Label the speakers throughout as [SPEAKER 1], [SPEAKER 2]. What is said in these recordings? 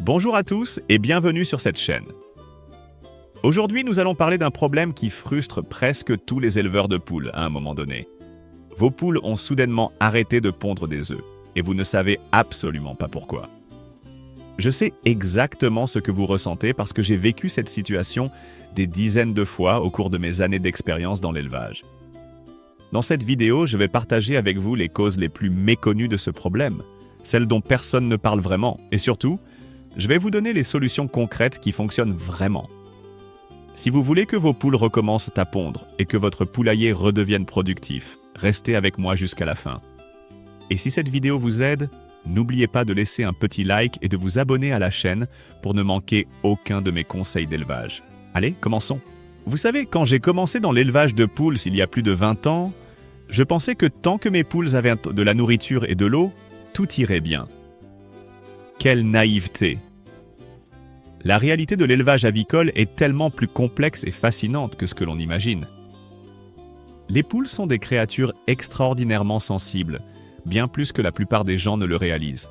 [SPEAKER 1] Bonjour à tous et bienvenue sur cette chaîne. Aujourd'hui, nous allons parler d'un problème qui frustre presque tous les éleveurs de poules à un moment donné. Vos poules ont soudainement arrêté de pondre des œufs et vous ne savez absolument pas pourquoi. Je sais exactement ce que vous ressentez parce que j'ai vécu cette situation des dizaines de fois au cours de mes années d'expérience dans l'élevage. Dans cette vidéo, je vais partager avec vous les causes les plus méconnues de ce problème, celles dont personne ne parle vraiment, et surtout, je vais vous donner les solutions concrètes qui fonctionnent vraiment. Si vous voulez que vos poules recommencent à pondre et que votre poulailler redevienne productif, restez avec moi jusqu'à la fin. Et si cette vidéo vous aide, n'oubliez pas de laisser un petit like et de vous abonner à la chaîne pour ne manquer aucun de mes conseils d'élevage. Allez, commençons. Vous savez, quand j'ai commencé dans l'élevage de poules il y a plus de 20 ans, je pensais que tant que mes poules avaient de la nourriture et de l'eau, tout irait bien. Quelle naïveté! La réalité de l'élevage avicole est tellement plus complexe et fascinante que ce que l'on imagine. Les poules sont des créatures extraordinairement sensibles, bien plus que la plupart des gens ne le réalisent.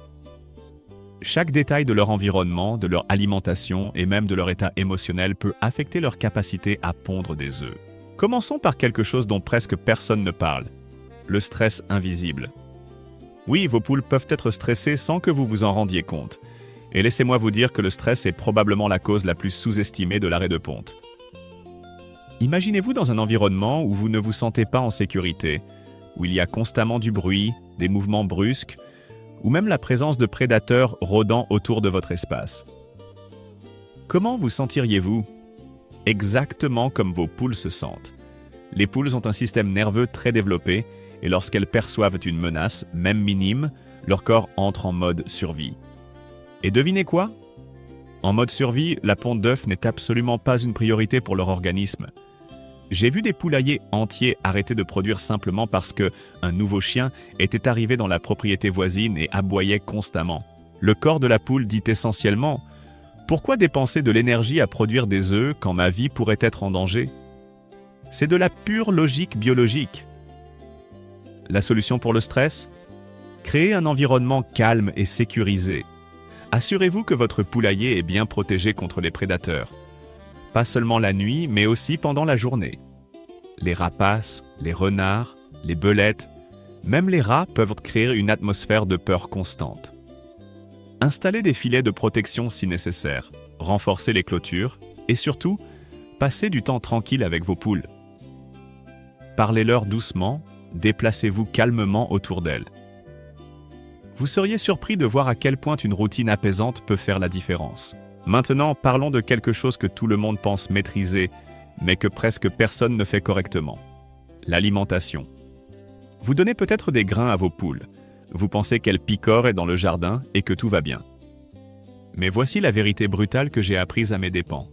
[SPEAKER 1] Chaque détail de leur environnement, de leur alimentation et même de leur état émotionnel peut affecter leur capacité à pondre des œufs. Commençons par quelque chose dont presque personne ne parle, le stress invisible. Oui, vos poules peuvent être stressées sans que vous vous en rendiez compte. Et laissez-moi vous dire que le stress est probablement la cause la plus sous-estimée de l'arrêt de ponte. Imaginez-vous dans un environnement où vous ne vous sentez pas en sécurité, où il y a constamment du bruit, des mouvements brusques, ou même la présence de prédateurs rôdant autour de votre espace. Comment vous sentiriez-vous? Exactement comme vos poules se sentent. Les poules ont un système nerveux très développé, et lorsqu'elles perçoivent une menace, même minime, leur corps entre en mode survie. Et devinez quoi? En mode survie, la ponte d'œufs n'est absolument pas une priorité pour leur organisme. J'ai vu des poulaillers entiers arrêter de produire simplement parce qu'un nouveau chien était arrivé dans la propriété voisine et aboyait constamment. Le corps de la poule dit essentiellement « Pourquoi dépenser de l'énergie à produire des œufs quand ma vie pourrait être en danger ?» C'est de la pure logique biologique. La solution pour le stress? Créez un environnement calme et sécurisé. Assurez-vous que votre poulailler est bien protégé contre les prédateurs. Pas seulement la nuit, mais aussi pendant la journée. Les rapaces, les renards, les belettes, même les rats peuvent créer une atmosphère de peur constante. Installez des filets de protection si nécessaire, renforcez les clôtures et surtout, passez du temps tranquille avec vos poules. Parlez-leur doucement, déplacez-vous calmement autour d'elles. Vous seriez surpris de voir à quel point une routine apaisante peut faire la différence. Maintenant, parlons de quelque chose que tout le monde pense maîtriser, mais que presque personne ne fait correctement. L'alimentation. Vous donnez peut-être des grains à vos poules. Vous pensez qu'elles picorent dans le jardin et que tout va bien. Mais voici la vérité brutale que j'ai apprise à mes dépens.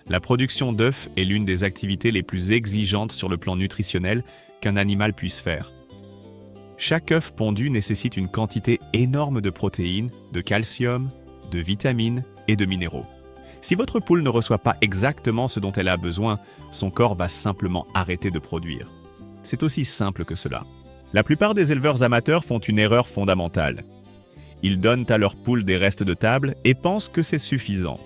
[SPEAKER 1] La production d'œufs est l'une des activités les plus exigeantes sur le plan nutritionnel qu'un animal puisse faire. Chaque œuf pondu nécessite une quantité énorme de protéines, de calcium, de vitamines et de minéraux. Si votre poule ne reçoit pas exactement ce dont elle a besoin, son corps va simplement arrêter de produire. C'est aussi simple que cela. La plupart des éleveurs amateurs font une erreur fondamentale. Ils donnent à leurs poules des restes de table et pensent que c'est suffisant.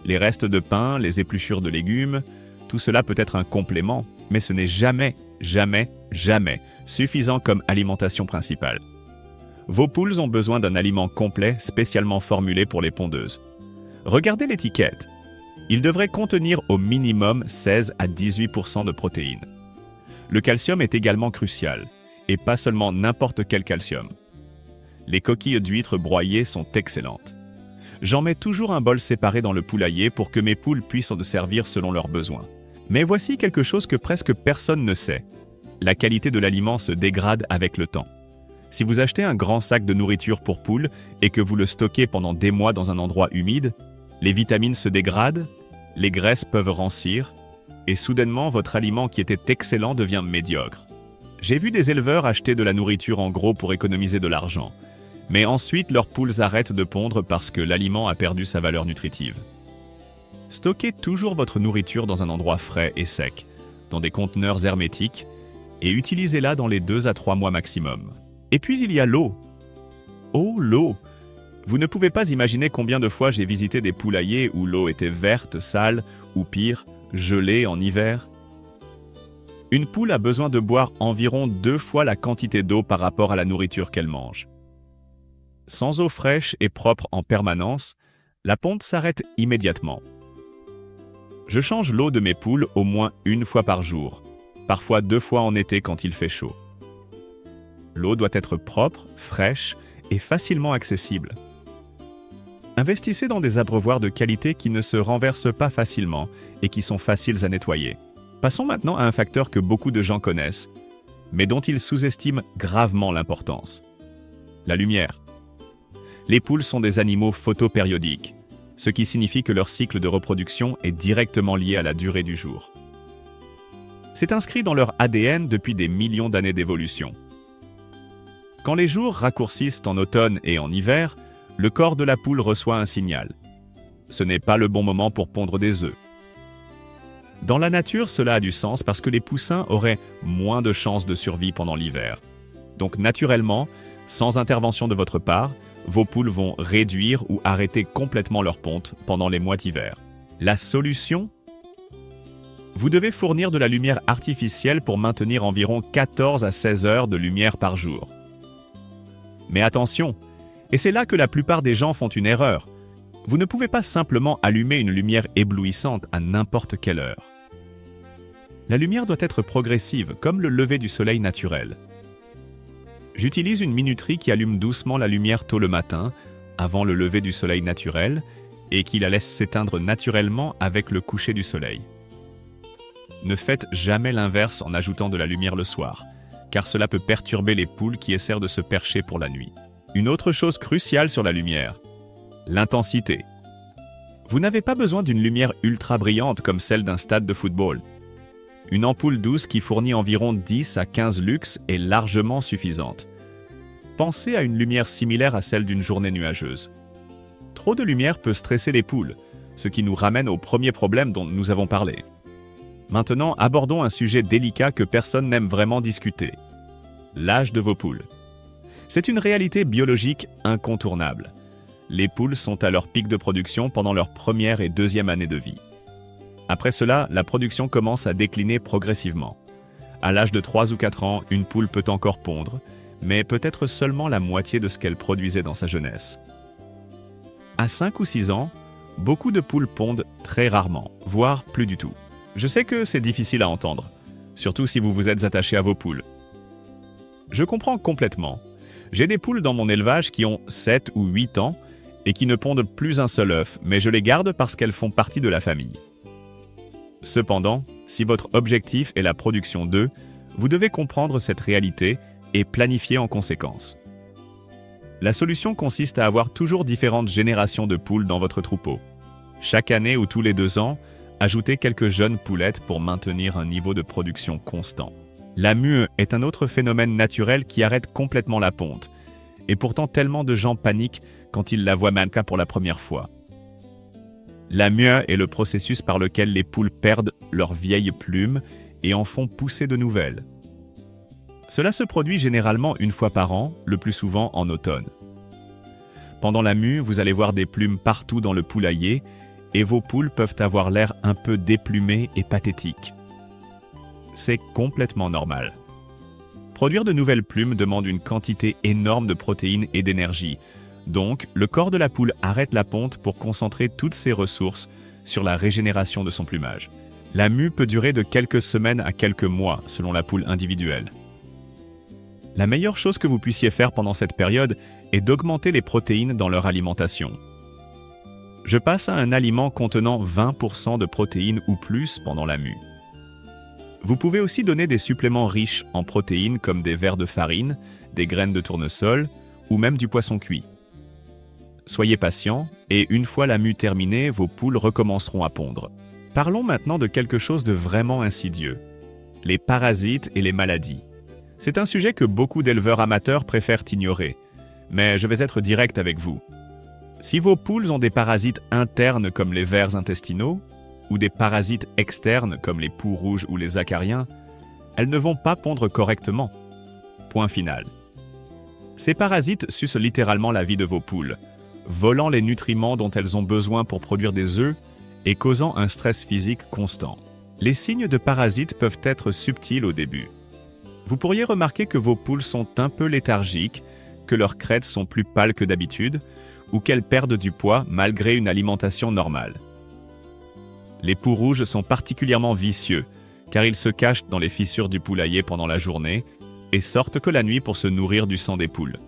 [SPEAKER 1] Les restes de pain, les épluchures de légumes, tout cela peut être un complément, mais ce n'est jamais suffisant comme alimentation principale. Vos poules ont besoin d'un aliment complet spécialement formulé pour les pondeuses. Regardez l'étiquette. Il devrait contenir au minimum 16 à 18% de protéines. Le calcium est également crucial, et pas seulement n'importe quel calcium. Les coquilles d'huîtres broyées sont excellentes. J'en mets toujours un bol séparé dans le poulailler pour que mes poules puissent en servir selon leurs besoins. Mais voici quelque chose que presque personne ne sait. La qualité de l'aliment se dégrade avec le temps. Si vous achetez un grand sac de nourriture pour poules et que vous le stockez pendant des mois dans un endroit humide, les vitamines se dégradent, les graisses peuvent rancir, et soudainement votre aliment qui était excellent devient médiocre. J'ai vu des éleveurs acheter de la nourriture en gros pour économiser de l'argent, mais ensuite leurs poules arrêtent de pondre parce que l'aliment a perdu sa valeur nutritive. Stockez toujours votre nourriture dans un endroit frais et sec, dans des conteneurs hermétiques, et utilisez-la dans les 2 à 3 mois maximum. Et puis il y a l'eau. Oh, l'eau! Vous ne pouvez pas imaginer combien de fois j'ai visité des poulaillers où l'eau était verte, sale, ou pire, gelée en hiver. Une poule a besoin de boire environ 2 fois la quantité d'eau par rapport à la nourriture qu'elle mange. Sans eau fraîche et propre en permanence, la ponte s'arrête immédiatement. Je change l'eau de mes poules au moins 1 fois par jour, parfois 2 fois en été quand il fait chaud. L'eau doit être propre, fraîche et facilement accessible. Investissez dans des abreuvoirs de qualité qui ne se renversent pas facilement et qui sont faciles à nettoyer. Passons maintenant à un facteur que beaucoup de gens connaissent, mais dont ils sous-estiment gravement l'importance. La lumière. Les poules sont des animaux photopériodiques, ce qui signifie que leur cycle de reproduction est directement lié à la durée du jour. C'est inscrit dans leur ADN depuis des millions d'années d'évolution. Quand les jours raccourcissent en automne et en hiver, le corps de la poule reçoit un signal. Ce n'est pas le bon moment pour pondre des œufs. Dans la nature, cela a du sens parce que les poussins auraient moins de chances de survie pendant l'hiver. Donc naturellement, sans intervention de votre part, vos poules vont réduire ou arrêter complètement leur ponte pendant les mois d'hiver. La solution ? Vous devez fournir de la lumière artificielle pour maintenir environ 14 à 16 heures de lumière par jour. Mais attention, et c'est là que la plupart des gens font une erreur. Vous ne pouvez pas simplement allumer une lumière éblouissante à n'importe quelle heure. La lumière doit être progressive, comme le lever du soleil naturel. J'utilise une minuterie qui allume doucement la lumière tôt le matin, avant le lever du soleil naturel, et qui la laisse s'éteindre naturellement avec le coucher du soleil. Ne faites jamais l'inverse en ajoutant de la lumière le soir, car cela peut perturber les poules qui essaient de se percher pour la nuit. Une autre chose cruciale sur la lumière, l'intensité. Vous n'avez pas besoin d'une lumière ultra brillante comme celle d'un stade de football. Une ampoule douce qui fournit environ 10 à 15 lux est largement suffisante. Pensez à une lumière similaire à celle d'une journée nuageuse. Trop de lumière peut stresser les poules, ce qui nous ramène au premier problème dont nous avons parlé. Maintenant, abordons un sujet délicat que personne n'aime vraiment discuter. L'âge de vos poules. C'est une réalité biologique incontournable. Les poules sont à leur pic de production pendant leur première et deuxième année de vie. Après cela, la production commence à décliner progressivement. À l'âge de 3 ou 4 ans, une poule peut encore pondre, mais peut-être seulement la moitié de ce qu'elle produisait dans sa jeunesse. À 5 ou 6 ans, beaucoup de poules pondent très rarement, voire plus du tout. Je sais que c'est difficile à entendre, surtout si vous vous êtes attaché à vos poules. Je comprends complètement. J'ai des poules dans mon élevage qui ont 7 ou 8 ans et qui ne pondent plus un seul œuf, mais je les garde parce qu'elles font partie de la famille. Cependant, si votre objectif est la production d'œufs, vous devez comprendre cette réalité et planifier en conséquence. La solution consiste à avoir toujours différentes générations de poules dans votre troupeau. Chaque année ou tous les 2 ans, ajoutez quelques jeunes poulettes pour maintenir un niveau de production constant. La mue est un autre phénomène naturel qui arrête complètement la ponte, et pourtant tellement de gens paniquent quand ils la voient manquer pour la première fois. La mue est le processus par lequel les poules perdent leurs vieilles plumes et en font pousser de nouvelles. Cela se produit généralement 1 fois par an, le plus souvent en automne. Pendant la mue, vous allez voir des plumes partout dans le poulailler et vos poules peuvent avoir l'air un peu déplumées et pathétiques. C'est complètement normal. Produire de nouvelles plumes demande une quantité énorme de protéines et d'énergie. Donc, le corps de la poule arrête la ponte pour concentrer toutes ses ressources sur la régénération de son plumage. La mue peut durer de quelques semaines à quelques mois, selon la poule individuelle. La meilleure chose que vous puissiez faire pendant cette période est d'augmenter les protéines dans leur alimentation. Je passe à un aliment contenant 20% de protéines ou plus pendant la mue. Vous pouvez aussi donner des suppléments riches en protéines comme des verres de farine, des graines de tournesol ou même du poisson cuit. Soyez patient et une fois la mue terminée, vos poules recommenceront à pondre. Parlons maintenant de quelque chose de vraiment insidieux, les parasites et les maladies. C'est un sujet que beaucoup d'éleveurs amateurs préfèrent ignorer, mais je vais être direct avec vous. Si vos poules ont des parasites internes comme les vers intestinaux, ou des parasites externes comme les poux rouges ou les acariens, elles ne vont pas pondre correctement. Point final. Ces parasites sucent littéralement la vie de vos poules. volant les nutriments dont elles ont besoin pour produire des œufs et causant un stress physique constant. Les signes de parasites peuvent être subtils au début. Vous pourriez remarquer que vos poules sont un peu léthargiques, que leurs crêtes sont plus pâles que d'habitude, ou qu'elles perdent du poids malgré une alimentation normale. Les poux rouges sont particulièrement vicieux, car ils se cachent dans les fissures du poulailler pendant la journée et sortent que la nuit pour se nourrir du sang des poules.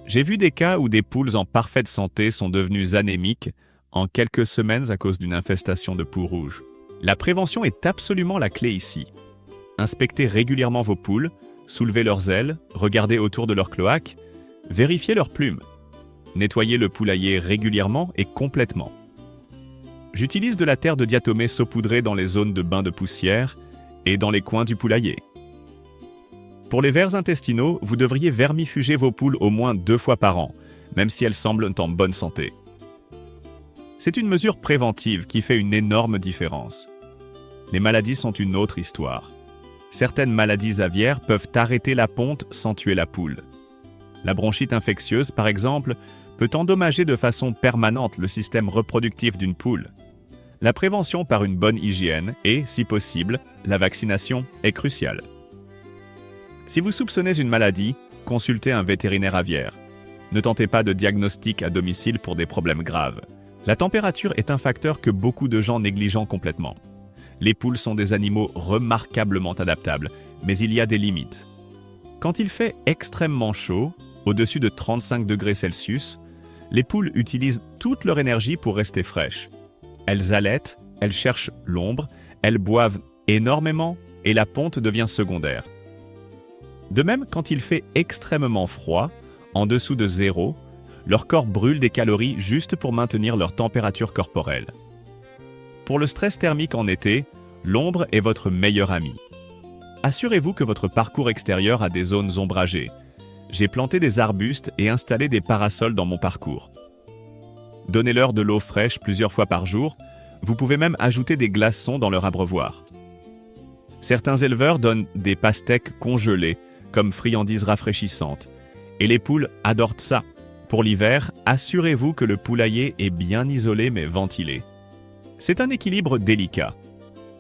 [SPEAKER 1] J'ai vu des cas où des poules en parfaite santé sont devenues anémiques en quelques semaines à cause d'une infestation de poux rouges. La prévention est absolument la clé ici. Inspectez régulièrement vos poules, soulevez leurs ailes, regardez autour de leur cloaque, vérifiez leurs plumes. Nettoyez le poulailler régulièrement et complètement. J'utilise de la terre de diatomée saupoudrée dans les zones de bain de poussière et dans les coins du poulailler. Pour les vers intestinaux, vous devriez vermifuger vos poules au moins 2 fois par an, même si elles semblent en bonne santé. C'est une mesure préventive qui fait une énorme différence. Les maladies sont une autre histoire. Certaines maladies aviaires peuvent arrêter la ponte sans tuer la poule. La bronchite infectieuse, par exemple, peut endommager de façon permanente le système reproductif d'une poule. La prévention par une bonne hygiène et, si possible, la vaccination est cruciale. Si vous soupçonnez une maladie, consultez un vétérinaire aviaire. Ne tentez pas de diagnostic à domicile pour des problèmes graves. La température est un facteur que beaucoup de gens négligent complètement. Les poules sont des animaux remarquablement adaptables, mais il y a des limites. Quand il fait extrêmement chaud, au-dessus de 35 degrés Celsius, les poules utilisent toute leur énergie pour rester fraîches. Elles allaitent, elles cherchent l'ombre, elles boivent énormément et la ponte devient secondaire. De même, quand il fait extrêmement froid, en dessous de 0, leur corps brûle des calories juste pour maintenir leur température corporelle. Pour le stress thermique en été, l'ombre est votre meilleur ami. Assurez-vous que votre parcours extérieur a des zones ombragées. J'ai planté des arbustes et installé des parasols dans mon parcours. Donnez-leur de l'eau fraîche plusieurs fois par jour. Vous pouvez même ajouter des glaçons dans leur abreuvoir. Certains éleveurs donnent des pastèques congelées comme friandises rafraîchissantes. Et les poules adorent ça. Pour l'hiver, assurez-vous que le poulailler est bien isolé mais ventilé. C'est un équilibre délicat.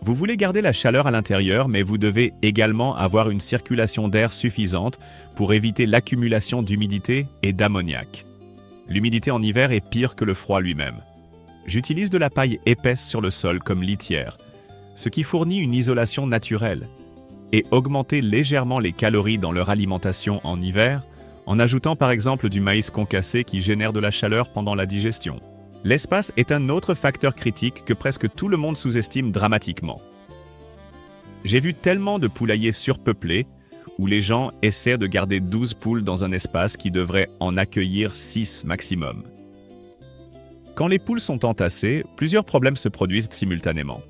[SPEAKER 1] Vous voulez garder la chaleur à l'intérieur, mais vous devez également avoir une circulation d'air suffisante pour éviter l'accumulation d'humidité et d'ammoniac. L'humidité en hiver est pire que le froid lui-même. J'utilise de la paille épaisse sur le sol comme litière, ce qui fournit une isolation naturelle, et augmenter légèrement les calories dans leur alimentation en hiver, en ajoutant par exemple du maïs concassé qui génère de la chaleur pendant la digestion. L'espace est un autre facteur critique que presque tout le monde sous-estime dramatiquement. J'ai vu tellement de poulaillers surpeuplés où les gens essaient de garder 12 poules dans un espace qui devrait en accueillir 6 maximum. Quand les poules sont entassées, plusieurs problèmes se produisent simultanément.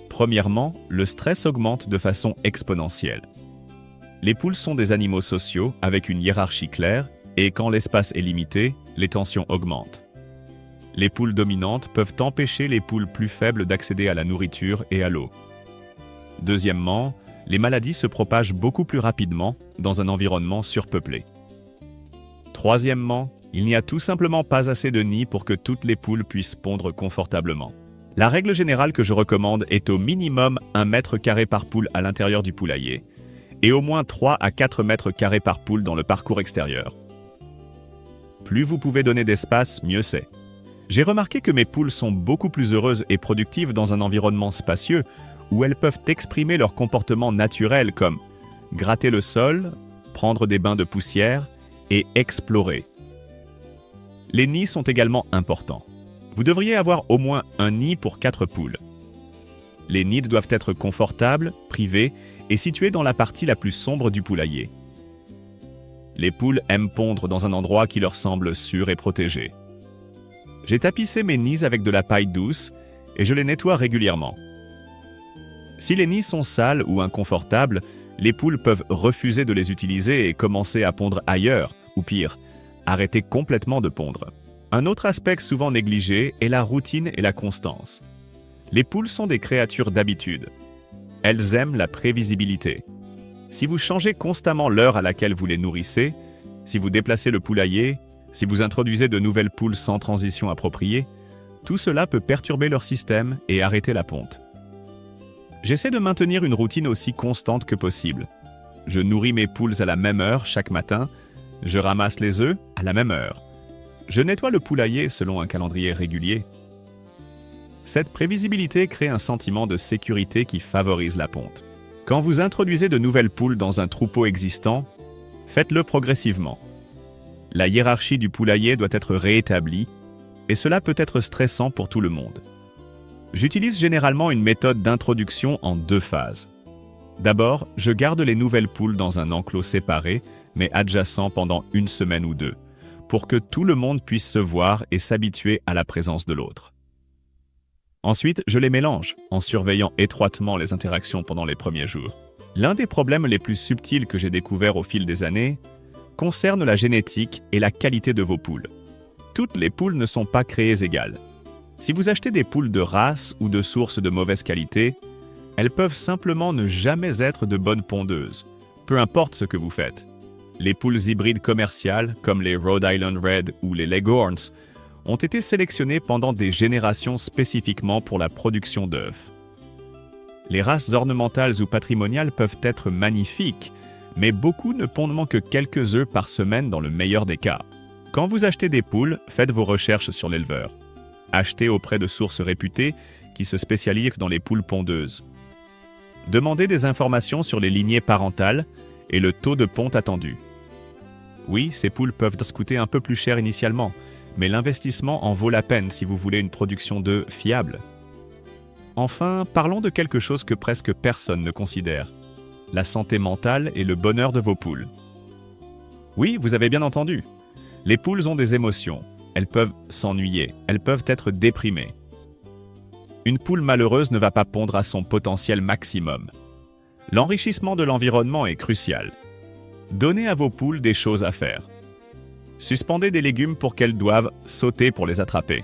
[SPEAKER 1] Premièrement, le stress augmente de façon exponentielle. Les poules sont des animaux sociaux avec une hiérarchie claire et quand l'espace est limité, les tensions augmentent. Les poules dominantes peuvent empêcher les poules plus faibles d'accéder à la nourriture et à l'eau. Deuxièmement, les maladies se propagent beaucoup plus rapidement dans un environnement surpeuplé. Troisièmement, il n'y a tout simplement pas assez de nids pour que toutes les poules puissent pondre confortablement. La règle générale que je recommande est au minimum 1 mètre carré par poule à l'intérieur du poulailler et au moins 3 à 4 mètres carrés par poule dans le parcours extérieur. Plus vous pouvez donner d'espace, mieux c'est. J'ai remarqué que mes poules sont beaucoup plus heureuses et productives dans un environnement spacieux où elles peuvent exprimer leur comportement naturel comme gratter le sol, prendre des bains de poussière et explorer. Les nids sont également importants. Vous devriez avoir au moins un nid pour 4 poules. Les nids doivent être confortables, privés et situés dans la partie la plus sombre du poulailler. Les poules aiment pondre dans un endroit qui leur semble sûr et protégé. J'ai tapissé mes nids avec de la paille douce et je les nettoie régulièrement. Si les nids sont sales ou inconfortables, les poules peuvent refuser de les utiliser et commencer à pondre ailleurs, ou pire, arrêter complètement de pondre. Un autre aspect souvent négligé est la routine et la constance. Les poules sont des créatures d'habitude. Elles aiment la prévisibilité. Si vous changez constamment l'heure à laquelle vous les nourrissez, si vous déplacez le poulailler, Si vous introduisez de nouvelles poules sans transition appropriée, tout cela peut perturber leur système et arrêter la ponte. J'essaie de maintenir une routine aussi constante que possible. Je nourris mes poules à la même heure chaque matin, je ramasse les œufs à la même heure. Je nettoie le poulailler selon un calendrier régulier. Cette prévisibilité crée un sentiment de sécurité qui favorise la ponte. Quand vous introduisez de nouvelles poules dans un troupeau existant, faites-le progressivement. La hiérarchie du poulailler doit être réétablie et cela peut être stressant pour tout le monde. J'utilise généralement une méthode d'introduction en 2 phases. D'abord, je garde les nouvelles poules dans un enclos séparé, mais adjacent pendant 1 semaine ou 2, pour que tout le monde puisse se voir et s'habituer à la présence de l'autre. Ensuite, je les mélange, en surveillant étroitement les interactions pendant les premiers jours. L'un des problèmes les plus subtils que j'ai découvert au fil des années concerne la génétique et la qualité de vos poules. Toutes les poules ne sont pas créées égales. Si vous achetez des poules de race ou de sources de mauvaise qualité, elles peuvent simplement ne jamais être de bonnes pondeuses, peu importe ce que vous faites. Les poules hybrides commerciales, comme les Rhode Island Red ou les Leghorns, ont été sélectionnées pendant des générations spécifiquement pour la production d'œufs. Les races ornementales ou patrimoniales peuvent être magnifiques, mais beaucoup ne pondent que quelques œufs par semaine dans le meilleur des cas. Quand vous achetez des poules, faites vos recherches sur l'éleveur. Achetez auprès de sources réputées qui se spécialisent dans les poules pondeuses. Demandez des informations sur les lignées parentales et le taux de ponte attendu. Oui, ces poules peuvent coûter un peu plus cher initialement, mais l'investissement en vaut la peine si vous voulez une production d'œufs fiable. Enfin, parlons de quelque chose que presque personne ne considère, la santé mentale et le bonheur de vos poules. Oui, vous avez bien entendu. Les poules ont des émotions. Elles peuvent s'ennuyer, elles peuvent être déprimées. Une poule malheureuse ne va pas pondre à son potentiel maximum. L'enrichissement de l'environnement est crucial. Donnez à vos poules des choses à faire. Suspendez des légumes pour qu'elles doivent sauter pour les attraper.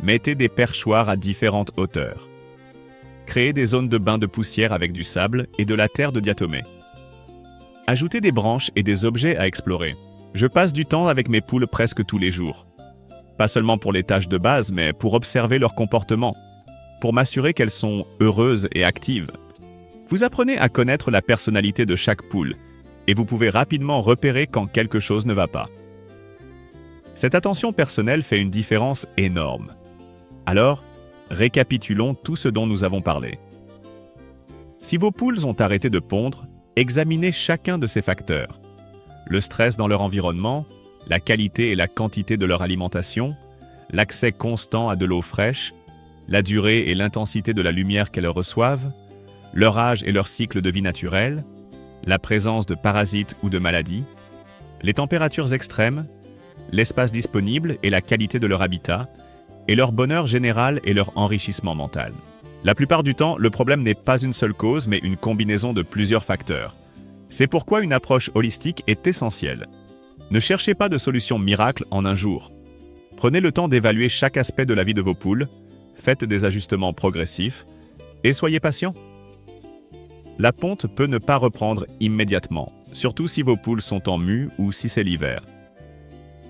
[SPEAKER 1] Mettez des perchoirs à différentes hauteurs. Créez des zones de bain de poussière avec du sable et de la terre de diatomée. Ajoutez des branches et des objets à explorer. Je passe du temps avec mes poules presque tous les jours. Pas seulement pour les tâches de base, mais pour observer leur comportement, pour m'assurer qu'elles sont heureuses et actives. Vous apprenez à connaître la personnalité de chaque poule, et vous pouvez rapidement repérer quand quelque chose ne va pas. Cette attention personnelle fait une différence énorme. Alors, récapitulons tout ce dont nous avons parlé. Si vos poules ont arrêté de pondre, examinez chacun de ces facteurs. Le stress dans leur environnement, la qualité et la quantité de leur alimentation, l'accès constant à de l'eau fraîche, la durée et l'intensité de la lumière qu'elles reçoivent, leur âge et leur cycle de vie naturel, la présence de parasites ou de maladies, les températures extrêmes, l'espace disponible et la qualité de leur habitat, et leur bonheur général et leur enrichissement mental. La plupart du temps, le problème n'est pas une seule cause, mais une combinaison de plusieurs facteurs. C'est pourquoi une approche holistique est essentielle. Ne cherchez pas de solution miracle en un jour. Prenez le temps d'évaluer chaque aspect de la vie de vos poules, faites des ajustements progressifs et soyez patient. La ponte peut ne pas reprendre immédiatement, surtout si vos poules sont en mue ou si c'est l'hiver.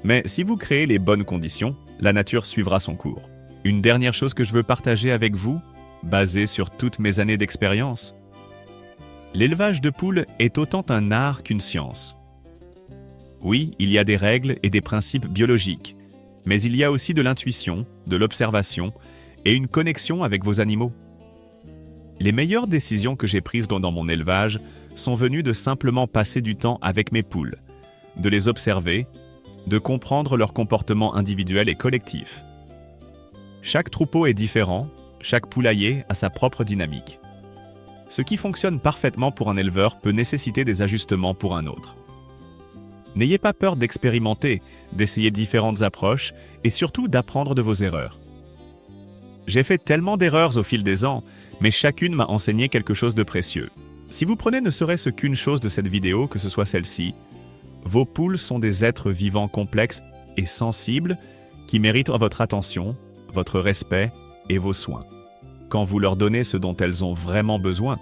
[SPEAKER 1] Mais si vous créez les bonnes conditions, la nature suivra son cours. Une dernière chose que je veux partager avec vous, basée sur toutes mes années d'expérience. L'élevage de poules est autant un art qu'une science. Oui, il y a des règles et des principes biologiques, mais il y a aussi de l'intuition, de l'observation et une connexion avec vos animaux. Les meilleures décisions que j'ai prises dans mon élevage sont venues de simplement passer du temps avec mes poules, de les observer, de comprendre leur comportement individuel et collectif. Chaque troupeau est différent, chaque poulailler a sa propre dynamique. Ce qui fonctionne parfaitement pour un éleveur peut nécessiter des ajustements pour un autre. N'ayez pas peur d'expérimenter, d'essayer différentes approches et surtout d'apprendre de vos erreurs. J'ai fait tellement d'erreurs au fil des ans, mais chacune m'a enseigné quelque chose de précieux. Si vous prenez ne serait-ce qu'une chose de cette vidéo, que ce soit celle-ci, vos poules sont des êtres vivants complexes et sensibles qui méritent votre attention, votre respect et vos soins. Quand vous leur donnez ce dont elles ont vraiment besoin,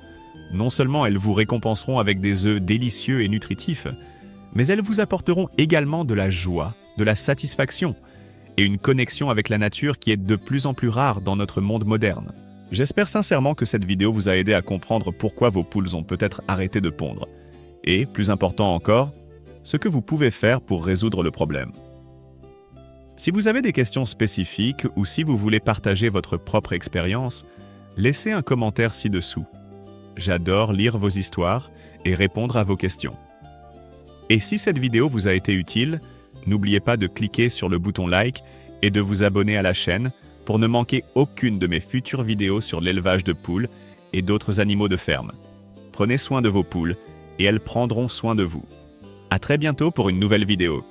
[SPEAKER 1] non seulement elles vous récompenseront avec des œufs délicieux et nutritifs, mais elles vous apporteront également de la joie, de la satisfaction et une connexion avec la nature qui est de plus en plus rare dans notre monde moderne. J'espère sincèrement que cette vidéo vous a aidé à comprendre pourquoi vos poules ont peut-être arrêté de pondre. Et, plus important encore, ce que vous pouvez faire pour résoudre le problème. Si vous avez des questions spécifiques ou si vous voulez partager votre propre expérience, laissez un commentaire ci-dessous. J'adore lire vos histoires et répondre à vos questions. Et si cette vidéo vous a été utile, n'oubliez pas de cliquer sur le bouton like et de vous abonner à la chaîne pour ne manquer aucune de mes futures vidéos sur l'élevage de poules et d'autres animaux de ferme. Prenez soin de vos poules et elles prendront soin de vous. À très bientôt pour une nouvelle vidéo.